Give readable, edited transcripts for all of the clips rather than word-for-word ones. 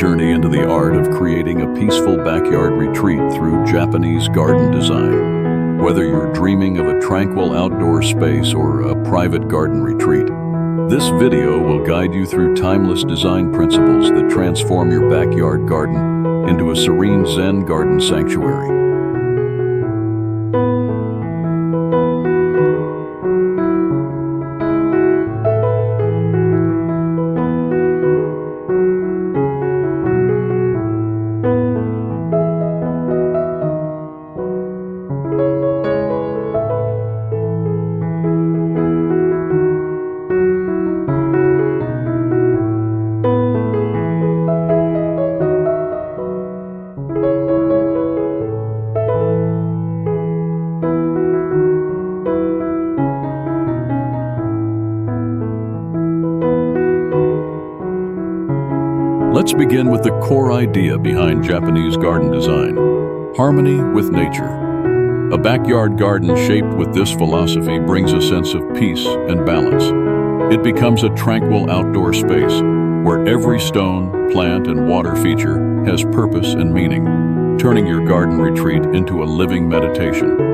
journey into the art of creating a peaceful backyard retreat through Japanese garden design. Whether you're dreaming of a tranquil outdoor space or a private garden retreat, this video will guide you through timeless design principles that transform your backyard garden into a serene Zen garden sanctuary. Let's begin with the core idea behind Japanese garden design: harmony with nature. A backyard garden shaped with this philosophy brings a sense of peace and balance. It becomes a tranquil outdoor space where every stone, plant, and water feature has purpose and meaning, turning your garden retreat into a living meditation.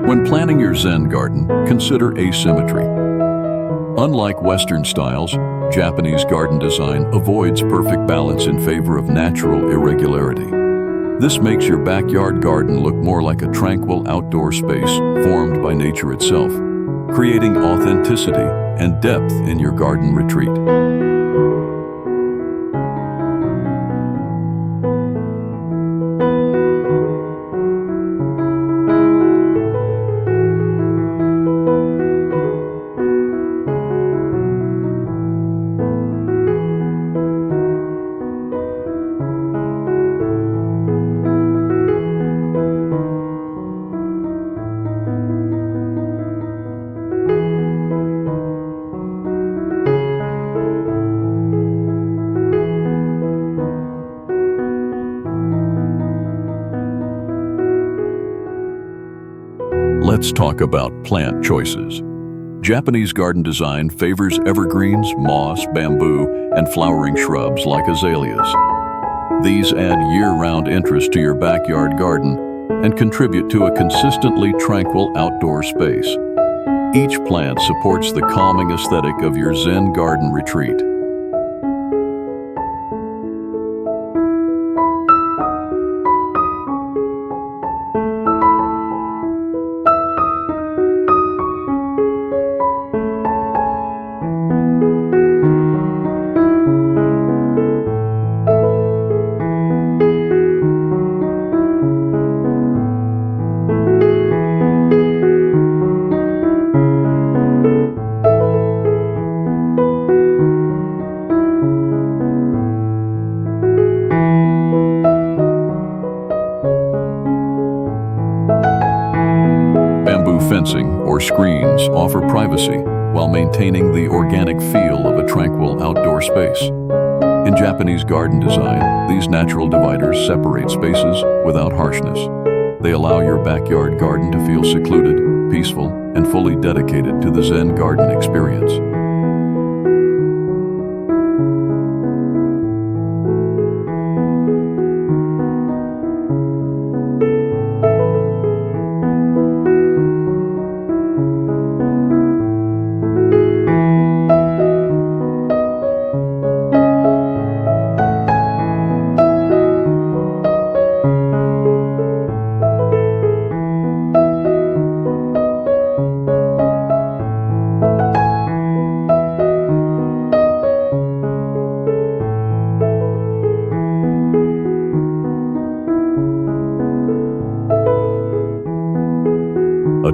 When planning your Zen garden, consider asymmetry. Unlike Western styles, Japanese garden design avoids perfect balance in favor of natural irregularity. This makes your backyard garden look more like a tranquil outdoor space formed by nature itself, creating authenticity and depth in your garden retreat. Let's talk about plant choices. Japanese garden design favors evergreens, moss, bamboo, and flowering shrubs like azaleas. These add year-round interest to your backyard garden and contribute to a consistently tranquil outdoor space. Each plant supports the calming aesthetic of your Zen garden retreat. Fencing or screens offer privacy while maintaining the organic feel of a tranquil outdoor space. In Japanese garden design, these natural dividers separate spaces without harshness. They allow your backyard garden to feel secluded, peaceful, and fully dedicated to the Zen garden experience.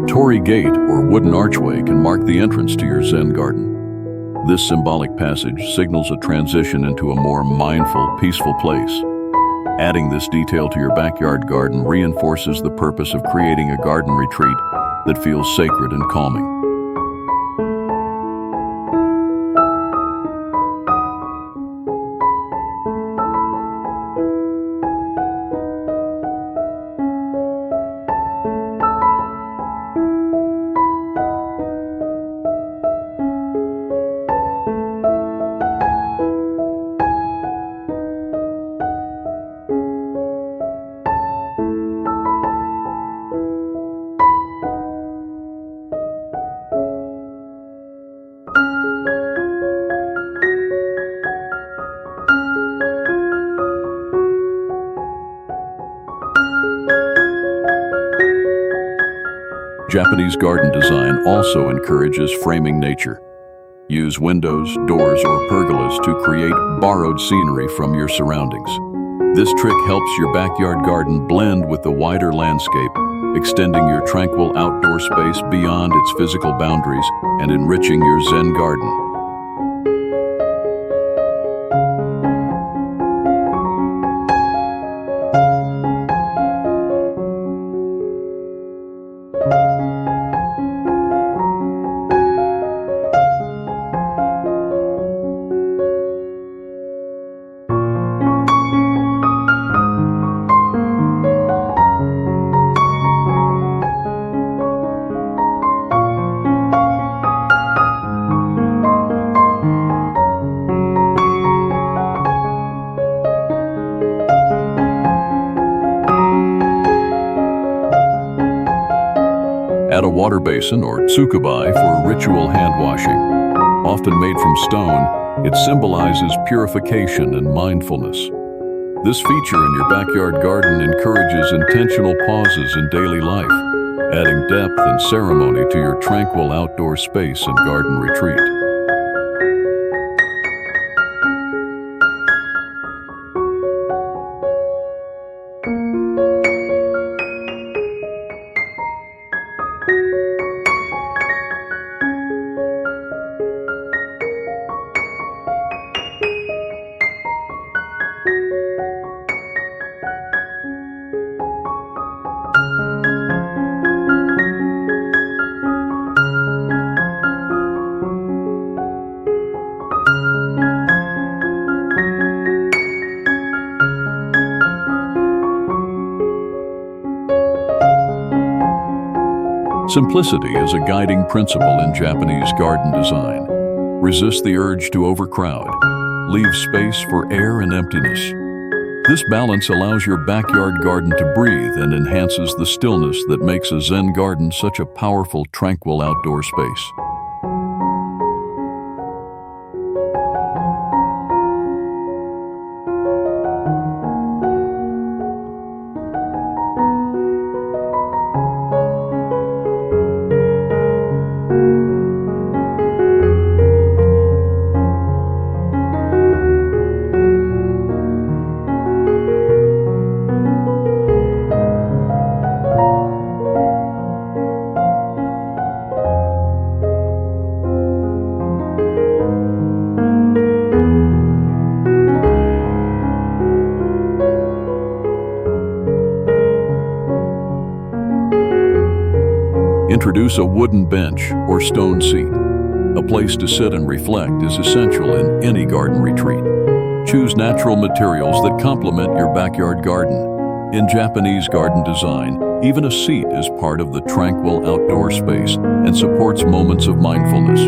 torii gate or wooden archway can mark the entrance to your Zen garden. This symbolic passage signals a transition into a more mindful, peaceful place. Adding this detail to your backyard garden reinforces the purpose of creating a garden retreat that feels sacred and calming. Japanese garden design also encourages framing nature. Use windows, doors, or pergolas to create borrowed scenery from your surroundings. This trick helps your backyard garden blend with the wider landscape, extending your tranquil outdoor space beyond its physical boundaries and enriching your Zen garden. Add a water basin or tsukubai for ritual hand washing. Often made from stone, it symbolizes purification and mindfulness. This feature in your backyard garden encourages intentional pauses in daily life, adding depth and ceremony to your tranquil outdoor space and garden retreat. Simplicity is a guiding principle in Japanese garden design. Resist the urge to overcrowd. Leave space for air and emptiness. This balance allows your backyard garden to breathe and enhances the stillness that makes a Zen garden such a powerful, tranquil outdoor space. Introduce a wooden bench or stone seat. A place to sit and reflect is essential in any garden retreat. Choose natural materials that complement your backyard garden. In Japanese garden design, even a seat is part of the tranquil outdoor space and supports moments of mindfulness.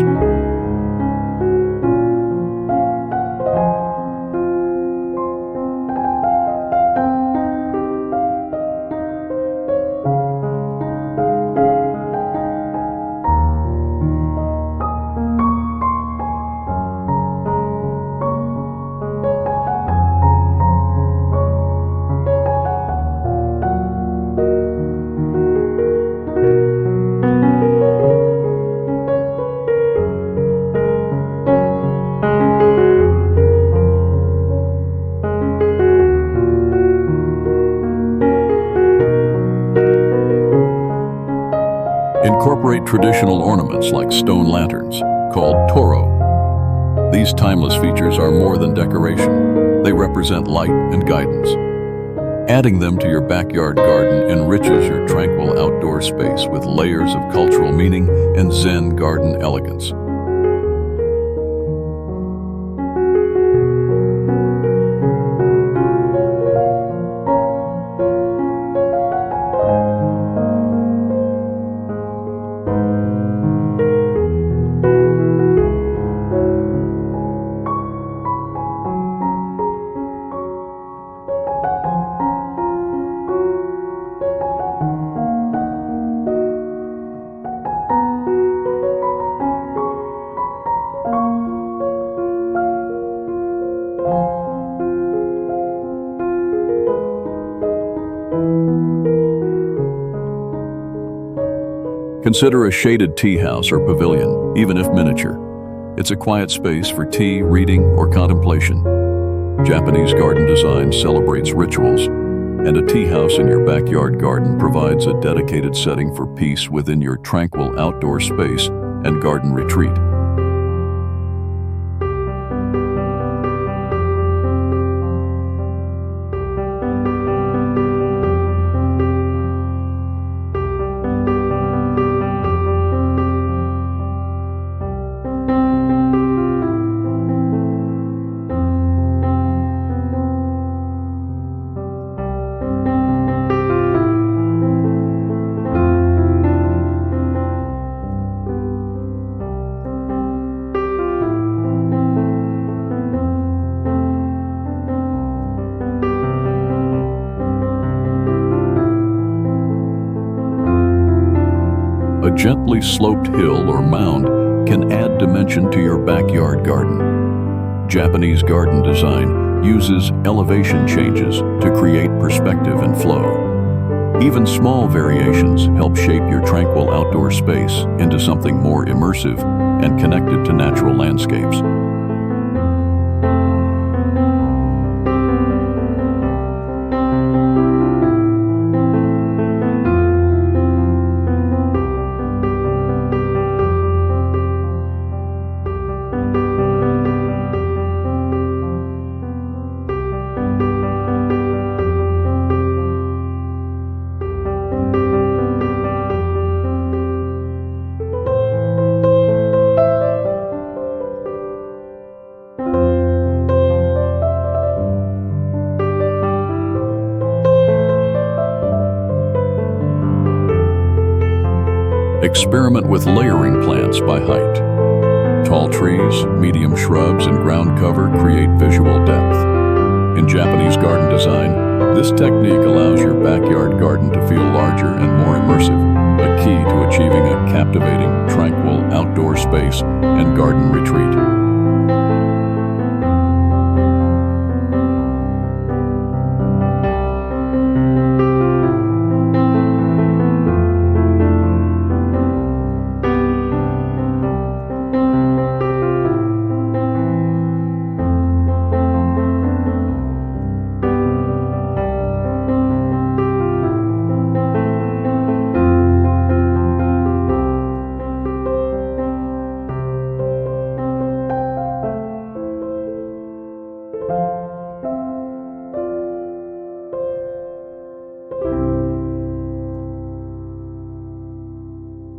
traditional ornaments like stone lanterns, called toro. These timeless features are more than decoration. They represent light and guidance. Adding them to your backyard garden enriches your tranquil outdoor space with layers of cultural meaning and Zen garden elegance. Consider a shaded tea house or pavilion, even if miniature. It's a quiet space for tea, reading, or contemplation. Japanese garden design celebrates rituals, and a tea house in your backyard garden provides a dedicated setting for peace within your tranquil outdoor space and garden retreat. A gently sloped hill or mound can add dimension to your backyard garden. Japanese garden design uses elevation changes to create perspective and flow. Even small variations help shape your tranquil outdoor space into something more immersive and connected to natural landscapes. Experiment with layering plants by height. Tall trees, medium shrubs, and ground cover create visual depth. In Japanese garden design, this technique allows your backyard garden to feel larger and more immersive, a key to achieving a captivating, tranquil outdoor space and garden retreat.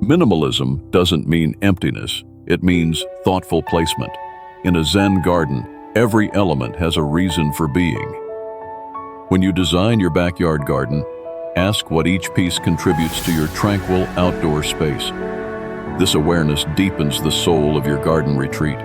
Minimalism doesn't mean emptiness, it means thoughtful placement. In a Zen garden, every element has a reason for being. When you design your backyard garden, ask what each piece contributes to your tranquil outdoor space. This awareness deepens the soul of your garden retreat.